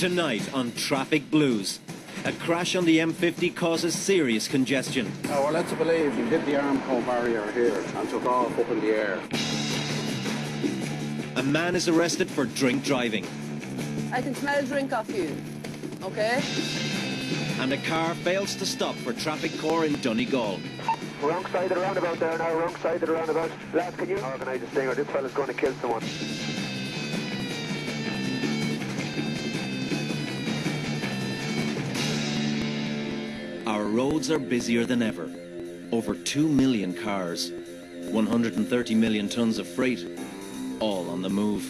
Tonight on Traffic Blues, a crash on the M50 causes serious congestion. Oh, well, let's believe you hit the Armco barrier here and took off up in the air. A man is arrested for drink driving. I can smell drink off you, okay? And a car fails to stop for Traffic Corps in Donegal. Wrong side of the roundabout there now, wrong side of the roundabout. Lads, can you organise this thing or this fella's going to kill someone? Our roads are busier than ever. Over 2 million cars, 130 million tons of freight, all on the move.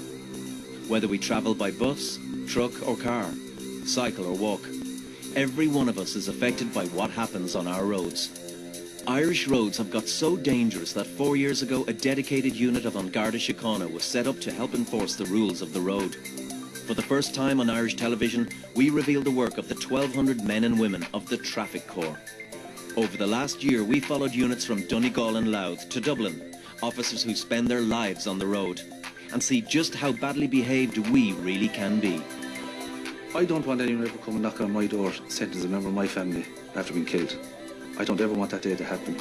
Whether we travel by bus, truck or car, cycle or walk, every one of us is affected by what happens on our roads. Irish roads have got so dangerous that 4 years ago a dedicated unit of An Garda Síochána was set up to help enforce the rules of the road. For the first time on Irish television, we revealed the work of the 1,200 men and women of the Traffic Corps. Over the last year, we followed units from Donegal and Louth to Dublin, officers who spend their lives on the road, and see just how badly behaved we really can be. I don't want anyone ever coming knocking on my door, sentencing a member of my family after being killed. I don't ever want that day to happen.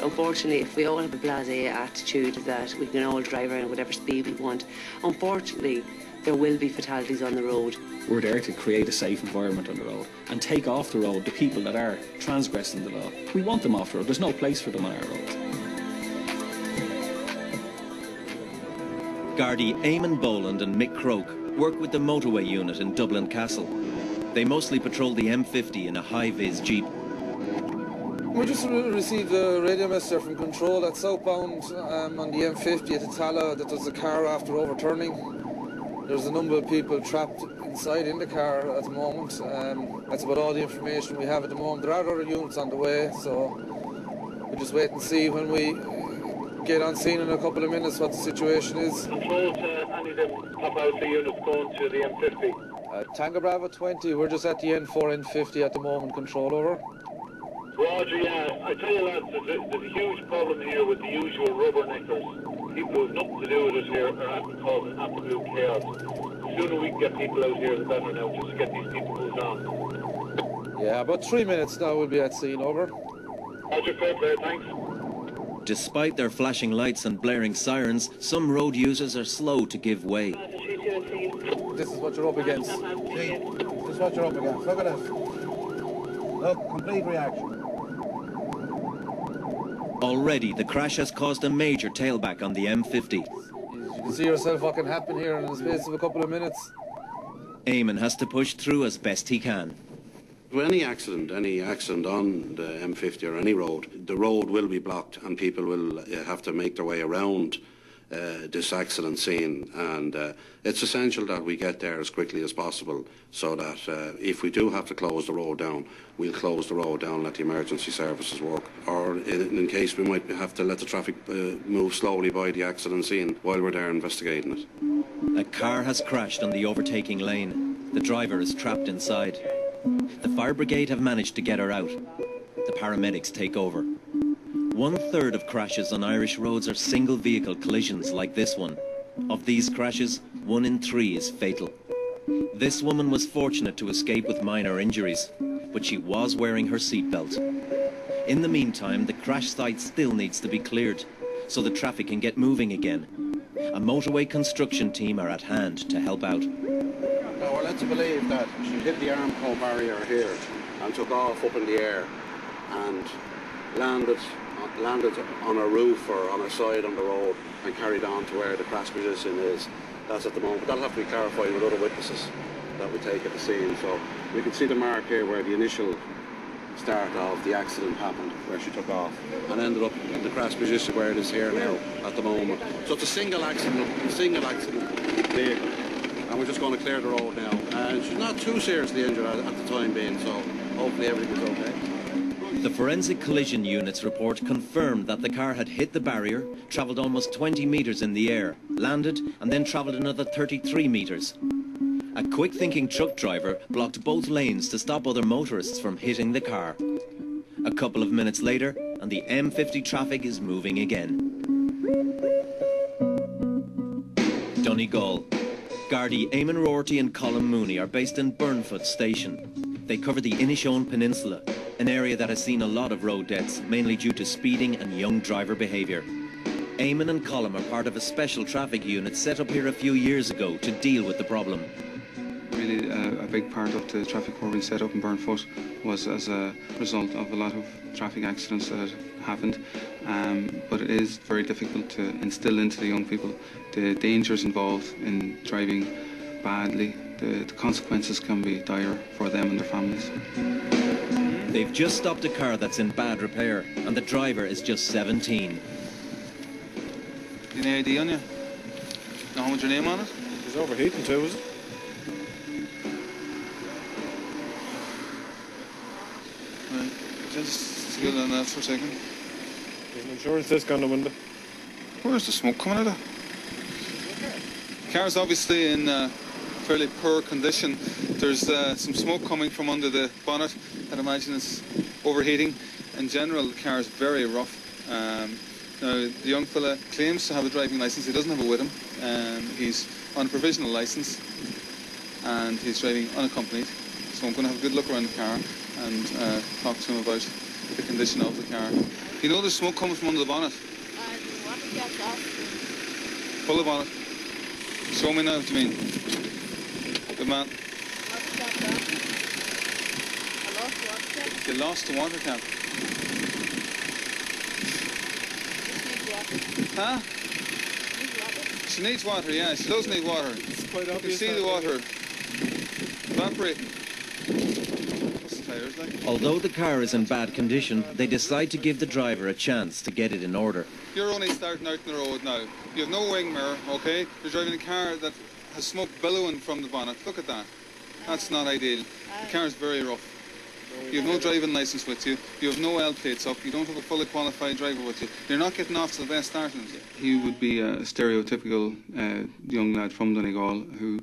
Unfortunately, if we all have a blasé attitude that we can all drive around at whatever speed we want, unfortunately, there will be fatalities on the road. We're there to create a safe environment on the road and take off the road the people that are transgressing the law. We want them off the road. There's no place for them on our roads. Gardaí Eamon Boland and Mick Croke work with the motorway unit in Dublin Castle. They mostly patrol the M50 in a high-vis Jeep. We just received a radio message from control that southbound on the M50 at Tala that there's a car after overturning. There's a number of people trapped inside in the car at the moment. That's about all the information we have at the moment. There are other units on the way, so we'll just wait and see when we get on scene in a couple of minutes what the situation is. Control to any of them top out the units going to the M50. Tango Bravo 20, we're just at the N4, N50 at the moment, control over. Roger, yeah. I tell you lads, there's a huge problem here with the usual rubberneckers. People who have nothing to do with us here are causing absolute chaos. The sooner we can get people out here, the better now, just to get these people moved on. Yeah, about 3 minutes now we'll be at scene, over. Roger, fair play, thanks. Despite their flashing lights and blaring sirens, some road users are slow to give way. This is what you're up against. See, this is what you're up against. Look at this. Look, complete reaction. Already, the crash has caused a major tailback on the M50. You can see yourself what can happen here in the space of a couple of minutes. Eamon has to push through as best he can. With any accident on the M50 or any road, the road will be blocked and people will have to make their way around this accident scene, and it's essential that we get there as quickly as possible so that if we do have to close the road down, we'll close the road down, let the emergency services work, or in case we might have to let the traffic move slowly by the accident scene while we're there investigating it. A car has crashed on the overtaking lane. The driver is trapped inside. The fire brigade have managed to get her out. The paramedics take over. 1/3 of crashes on Irish roads are single vehicle collisions like this one. Of these crashes, 1 in 3 is fatal. This woman was fortunate to escape with minor injuries, but she was wearing her seatbelt. In the meantime, the crash site still needs to be cleared, so the traffic can get moving again. A motorway construction team are at hand to help out. Now we're led to believe that she hit the Armco barrier here and took off up in the air and landed on a roof or on a side on the road and carried on to where the crash position is. That's at the moment. That'll have to be clarified with other witnesses that we take at the scene. So we can see the mark here where the initial start of the accident happened, where she took off and ended up in the crash position where it is here now at the moment. So it's a single accident vehicle, and we're just going to clear the road now. And she's not too seriously injured at the time being, so hopefully everything is okay. The forensic collision unit's report confirmed that the car had hit the barrier, travelled almost 20 metres in the air, landed and then travelled another 33 metres. A quick-thinking truck driver blocked both lanes to stop other motorists from hitting the car. A couple of minutes later, and the M50 traffic is moving again. Donegal. Gardaí Eamon Rorty and Colin Mooney are based in Burnfoot Station. They cover the Inishowen Peninsula, an area that has seen a lot of road deaths, mainly due to speeding and young driver behaviour. Eamon and Colin are part of a special traffic unit set up here a few years ago to deal with the problem. Really, a big part of the traffic corps being set up in Burnfoot was as a result of a lot of traffic accidents that had happened. But it is very difficult to instill into the young people the dangers involved in driving badly. The consequences can be dire for them and their families. They've just stopped a car that's in bad repair, and the driver is just 17. Any ID on you? Know how much your name on it? It's overheating too, is it? Right. Just get on that for a second. There's an insurance disc on the window. Where's the smoke coming out of? The car's obviously in fairly poor condition. There's some smoke coming from under the bonnet. I'd imagine it's overheating. In general, the car is very rough. Now, the young fella claims to have a driving licence. He doesn't have it with him. He's on a provisional licence and he's driving unaccompanied. So I'm going to have a good look around the car and talk to him about the condition of the car. You know there's smoke coming from under the bonnet? Pull the bonnet. Show me now what you mean. Good man. You lost the water cap. Huh? She needs water, yeah. She does need water. It's quite You obvious. can see the water evaporating. What's the tires like? Although the car is in bad condition, they decide to give the driver a chance to get it in order. You're only starting out in the road now. You have no wing mirror, okay? You're driving a car that has smoke billowing from the bonnet. Look at that. That's not ideal. The car is very rough. You have no driving licence with you. You have no L plates up. You don't have a fully qualified driver with you. You're not getting off to the best starting. He would be a stereotypical young lad from Donegal who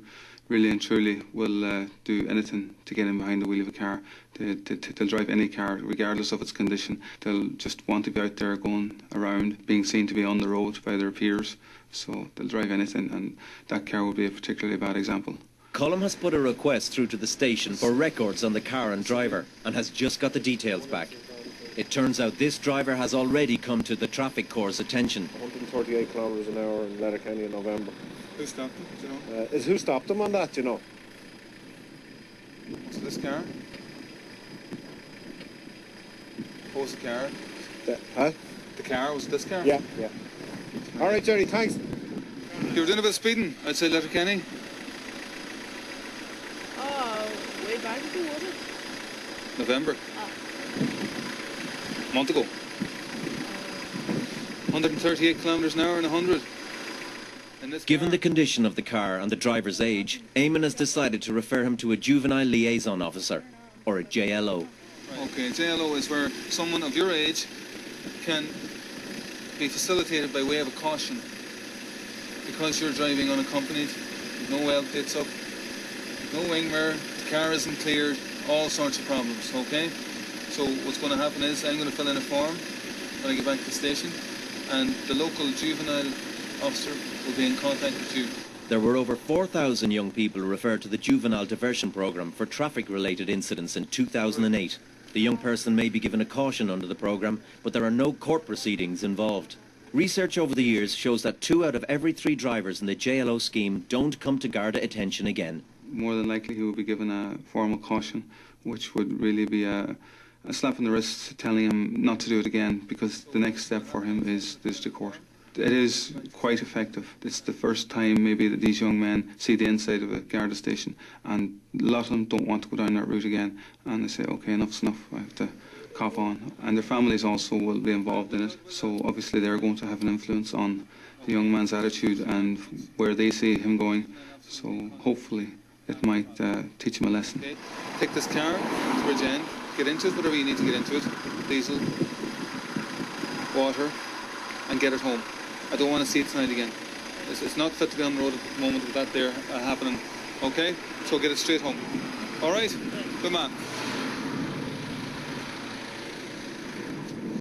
really and truly will do anything to get in behind the wheel of a car. They'll drive any car regardless of its condition. They'll just want to be out there going around, being seen to be on the road by their peers. So they'll drive anything, and that car would be a particularly bad example. Colum has put a request through to the station for records on the car and driver and has just got the details back. It turns out this driver has already come to the Traffic Corps' attention. 138 kilometres an hour in Letterkenny in November. Who stopped him? Do you know? Who stopped him on that, do you know? So this car? What was the car? Huh? The car, was it this car? Yeah, yeah. All right, Jerry, thanks. You were doing a bit of speeding outside Letterkenny? Oh, way back ago, was it? November. A month ago. 138 kilometres an hour and 100. Given the condition of the car and the driver's age, Eamon has decided to refer him to a juvenile liaison officer, or a JLO. Okay, JLO is where someone of your age can be facilitated by way of a caution. Because you're driving unaccompanied, no L plates up, no wing mirror, the car isn't cleared, all sorts of problems, okay? So what's going to happen is I'm going to fill in a form when I get back to the station, and the local juvenile officer will be in contact with you. There were over 4,000 young people referred to the Juvenile Diversion Programme for traffic-related incidents in 2008. The young person may be given a caution under the programme, but there are no court proceedings involved. Research over the years shows that 2 out of every 3 drivers in the JLO scheme don't come to Garda attention again. More than likely he will be given a formal caution, which would really be a slap in the wrist telling him not to do it again, because the next step for him is the court. It is quite effective. It's the first time maybe that these young men see the inside of a Garda station, and a lot of them don't want to go down that route again, and they say, okay, enough's enough, I have to cop on. And their families also will be involved in it, so obviously they're going to have an influence on the young man's attitude and where they see him going, so hopefully it might teach him a lesson. Okay. Take this car to Bridge End, get into it, whatever you need to get into it, diesel, water, and get it home. I don't want to see it tonight again. It's not fit to be on the road at the moment with that there happening. Okay? So get it straight home. All right? Good man.